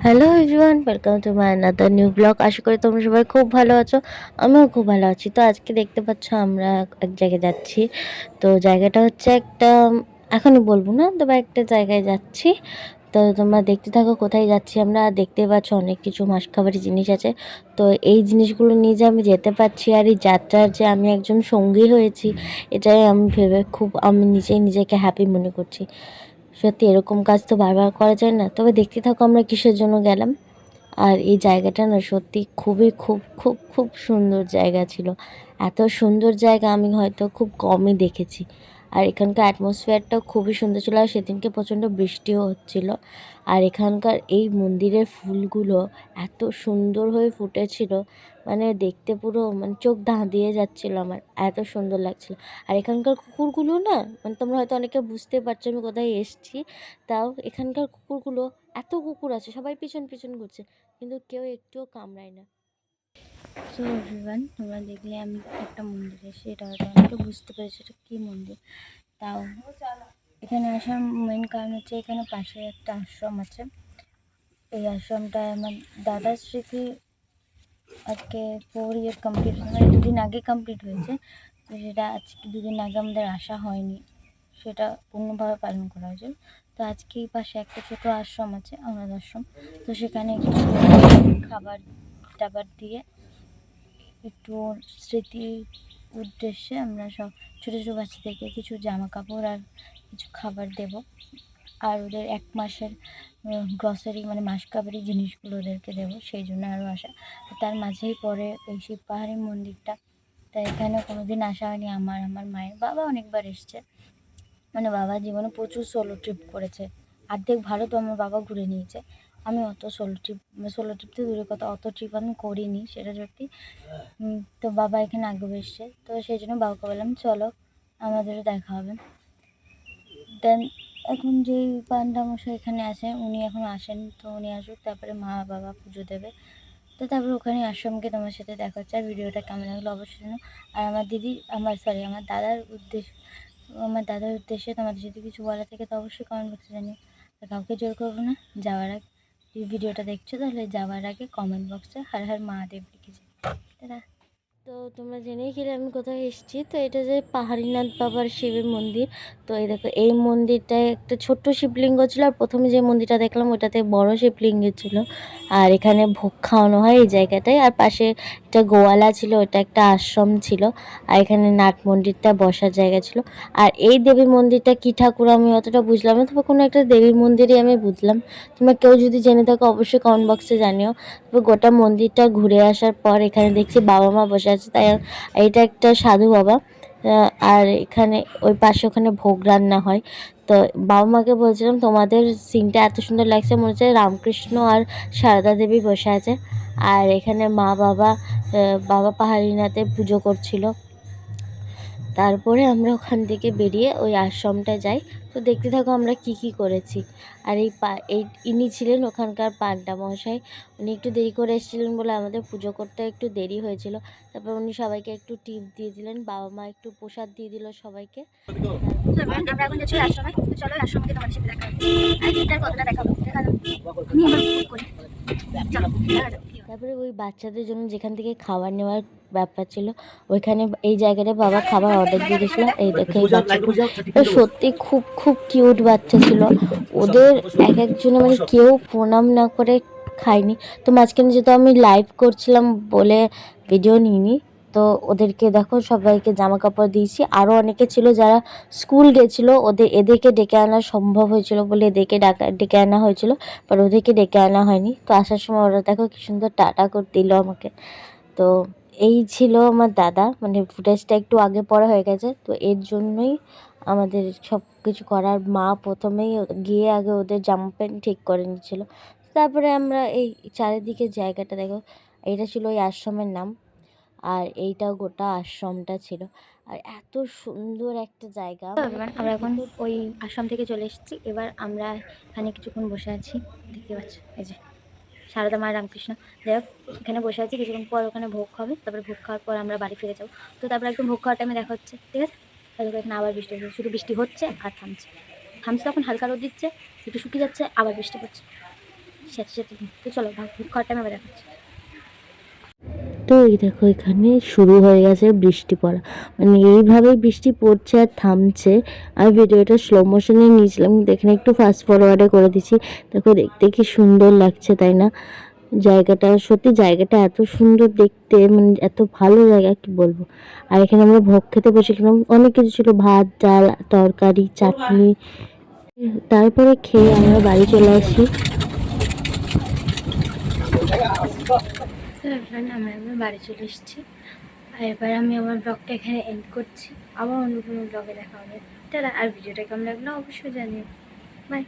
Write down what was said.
Hello everyone, welcome to my another new blog. আশা করি তোমরা সবাই খুব ভালো আছো। আমিও খুব ভালো আছি। তো আজকে দেখতে পাচ্ছ আমরা এক জায়গায় যাচ্ছি। তো জায়গাটা হচ্ছে একটা, এখনই বলবো না, তবে একটা জায়গায় যাচ্ছি। তো তোমরা দেখতে থাকো কোথায় যাচ্ছি আমরা। দেখতে পাচ্ছ অনেক কিছু মাসকাবারি জিনিস আছে। তো এই জিনিসগুলো নিয়ে যে আমি যেতে পারছি আর এই যাত্রার যে আমি একজন সঙ্গী হয়েছি, এটাই আমি ভেবে আমি নিজেকে হ্যাপি মনে করছি। সত্যি এরকম কাজ তো বারবার করা যায় না। তবে দেখতে থাকো আমরা কিসের জন্য গেলাম। আর এই জায়গাটা না সত্যি খুবই খুব খুব খুব সুন্দর জায়গা ছিল। এত সুন্দর জায়গা আমি হয়তো খুব কমই দেখেছি। আর এখানকার অ্যাটমসফিয়ারটাও খুবই সুন্দর ছিল। আর সেদিনকে প্রচণ্ড বৃষ্টিও হচ্ছিল। আর এখানকার এই মন্দিরের ফুলগুলো এত সুন্দর হয়ে ফুটেছিল, মানে দেখতে পুরো মানে চোখ ধাঁধিয়ে যাচ্ছিল আমার, এত সুন্দর লাগছিল। আর এখানকার কুকুরগুলো না, মানে তোমরা হয়তো অনেকে বুঝতে পারছো আমি কোথায় এসেছি। তাও এখানকার কুকুরগুলো, এত কুকুর আছে সবাই পিছন পিছন ঘুরছে, কিন্তু কেউ একটুও কামড়ায় না। সো এভরিওয়ান, তোমরা দেখলে আমি একটা মন্দিরে এসে, এটা হয়তো অনেকে বুঝতে পেরেছি এটা কী মন্দির। তাও এখানে আসার মেন কারণ হচ্ছে এখানে পাশে একটা আশ্রম আছে। এই আশ্রমটায় আমার দাদার স্মৃতি আজকে 4 ইয়ার কমপ্লিট, মানে 2 দিন আগে কমপ্লিট হয়েছে। তো সেটা আজকে 2 দিন আগে আমাদের আসা হয়নি, সেটা পূর্ণভাবে পালন করা হয়েছে। তো আজকে এই পাশে একটা ছোটো আশ্রম আছে, অনাথ আশ্রম। তো সেখানে একটু খাবার টাবার দিয়ে একটু স্মৃতির উদ্দেশ্যে আমরা সব ছোটো ছোটো বাচ্চাদেরকে কিছু জামা কাপড় আর কিছু খাবার দেব। আর ওদের 1 মাসের গ্রসারি মানে মাসকাবারি জিনিসগুলো ওদেরকে দেবো, সেই জন্য আরও আসা। তার মাঝেই পড়ে এই শিব পাহাড়ি মন্দিরটা। তাই এখানে কোনো দিন আসা হয়নি আমার মায়ের। বাবা অনেকবার এসছে, মানে বাবা জীবনে প্রচুর সোলো ট্রিপ করেছে। অর্ধেক ভারত আমার বাবা ঘুরে নিয়েছে। আমি অত সোলো ট্রিপ তো দূরের কথা, অত ট্রিপ আমি করিনি, সেটা সত্যি। তো বাবা এখানে আগেও এসছে, তো সেই জন্য বাবাকে বললাম চলো আমাদেরও দেখা হবে। দেন এখন যেই পান্ডামশাই এখানে আসে, উনি এখন আসেন, তো উনি আসুক, তারপরে মা বাবা পুজো দেবে। তো তারপরে ওখানে আশ্রমকে তোমার সাথে দেখা হচ্ছে। আর ভিডিওটা কেমন লাগলো অবশ্যই জানো। আর আমার দাদার উদ্দেশ্যে তোমাদের যদি কিছু বলা থাকে তো অবশ্যই কমেন্ট বক্সে জানিও। আর কাউকে জোর করবো না যাওয়ার আগে। যদি ভিডিওটা দেখছো তাহলে যাওয়ার আগে কমেন্ট বক্সে হর হর মহাদেব লিখেছে। তারা তো তোমরা জেনেই গেলে আমি কোথায় এসেছি। তো এটা যে পাহাড়ীনাথ বাবার শিবের মন্দির। তো এই দেখো, এই মন্দিরটায় একটা ছোট্ট শিবলিঙ্গ ছিল, আর প্রথমে যে মন্দিরটা দেখলাম ওটাতে বড় শিবলিঙ্গ ছিল। আর এখানে ভোগ খাওয়ানো হয় এই জায়গাটায়। আর পাশে একটা গোয়ালা ছিল, ওটা একটা আশ্রম ছিল। আর এখানে নাট মন্দিরটা বসার জায়গা ছিল। আর এই দেবী মন্দিরটা কী ঠাকুর আমি অতটা বুঝলাম না, তবে কোনো একটা দেবী মন্দিরই আমি বুঝলাম। তোমরা কেউ যদি জেনে থাকো অবশ্যই কমেন্ট বক্সে জানিও। তো গোটা মন্দিরটা ঘুরে আসার পর এখানে দেখছি বাবা মা বসে আছে, তাই এটা একটা সাধু বাবা। আর এখানে ওই পাশে ওখানে ভোগ রান্না হয়। তো বাবা মাকে বলছিলাম তোমাদের সিনটা এত সুন্দর লাগছে, মনে হচ্ছে রামকৃষ্ণ আর সারদা দেবী বসে আছে। আর এখানে মা বাবা বাবা পাহাড়ীনাথে পুজো করছিল। তারপরে আমরা ওখান থেকে বেরিয়ে ওই আশ্রমটা যাই। তো দেখতে থাকো আমরা কি কি করেছি। আর এই ইনি ছিলেন ওখানকার পান্ডা মহাশয়। উনি একটু দেরি করে এসেছিলেন বলে আমাদের পুজো করতে একটু দেরি হয়েছিল। তারপর উনি সবাইকে একটু টিপ দিয়ে দিলেন, বাবা মা একটু প্রসাদ দিয়ে দিল সবাইকে। আমরা এখন যাচ্ছি আশ্রমে। তো চলো আশ্রমে তোমার সাথে দেখা হচ্ছে। আর দিনটার কতটা দেখাবো দেখালাম আমি এবার বুক করি। চলো দেখা যাক। তারপরে ওই বাচ্চাদের জন্য যেখান থেকে খাবার নেওয়ার ব্যাপার ছিল, ওইখানে এই জায়গাটায় বাবা খাবার অর্ডার দিয়ে দিয়েছিল। এই দেখে এই বাচ্চাগুলো সত্যি খুব খুব কিউট বাচ্চা ছিল। ওদের এক একজনে মানে কেউ প্রণাম না করে খায়নি। তো মাঝখানে যেহেতু আমি লাইভ করছিলাম বলে ভিডিও নিইনি। তো ওদেরকে দেখো সবাইকে জামা কাপড় দিয়েছি। আরও অনেকে ছিল যারা স্কুল গেছিলো, এদেরকে ডেকে আনা সম্ভব হয়েছিল বলে এদেরকে ডেকে আনা হয়েছিল, বাট ওদেরকে ডেকে আনা হয়নি। তো আসার সময় ওরা দেখো কি সুন্দর টাটা করে দিল আমাকে। তো এই ছিল আমার দাদা, মানে ফুটেজটা একটু আগে পরে হয়ে গেছে, তো এর জন্যই আমাদের সব কিছু করার। মা প্রথমেই গিয়ে আগে ওদের জামা প্যান্ট ঠিক করে নিচ্ছিল। তারপরে আমরা এই চারিদিকে জায়গাটা দেখো, এইটা ছিল ওই আশ্রমের নাম। আর এইটা গোটা আশ্রমটা ছিল। আর এত সুন্দর একটা জায়গা। আমরা এখন ওই আশ্রম থেকে চলে এসেছি। এবার আমরা এখানে কিছুক্ষণ বসে আছি, দেখতে পাচ্ছ এই যে সারদা মা রামকৃষ্ণ। যাই হোক, এখানে বসে আছি, কিছুক্ষণ পর ওখানে ভোগ হবে। তারপরে ভোগ খাওয়ার পর আমরা বাড়ি ফিরে যাবো। তো তারপরে একদম ভোগ খাওয়ার টাইমে দেখা হচ্ছে, ঠিক আছে? তারপরে এখানে আবার বৃষ্টি হচ্ছে, শুধু বৃষ্টি হচ্ছে আর থামছে। থামছে তখন হালকা রোদ দিচ্ছে, একটু শুকিয়ে যাচ্ছে, আবার বৃষ্টি পড়ছে। সাথে সাথে। তো চলো ঘরটা আমি আবার দেখাচ্ছি। তো এই দেখো এখানে শুরু হয়ে গেছে বৃষ্টি পড়া, মানে এইভাবে বৃষ্টি পড়ছে আর থামছে। আমি ভিডিওটা স্লো মোশনে নিয়েছিলাম, কিন্তু এখানে একটু ফাস্ট ফরওয়ার্ডে করে দিচ্ছি। দেখো দেখতে কি সুন্দর লাগছে তাই না? জায়গাটা সত্যি, জায়গাটা এত সুন্দর দেখতে, মানে এত ভালো জায়গা কি বলবো। আর এখানে আমরা ভোগ খেতে বসেছিলাম, অনেক কিছু ছিল, ভাত ডাল তরকারি চাটনি। তারপরে খেয়ে আমরা বাড়ি চলে আসি। তো ফ্রেন্ড আমরা এবার বাড়ি চলে এসেছি, আর এবার আমি আমার ব্লগটা এখানে এন্ড করছি। আবার অন্য কোনো ব্লগে দেখা হবে। তাহলে আর ভিডিওটা কেমন লাগলো অবশ্যই জানিও। বাই।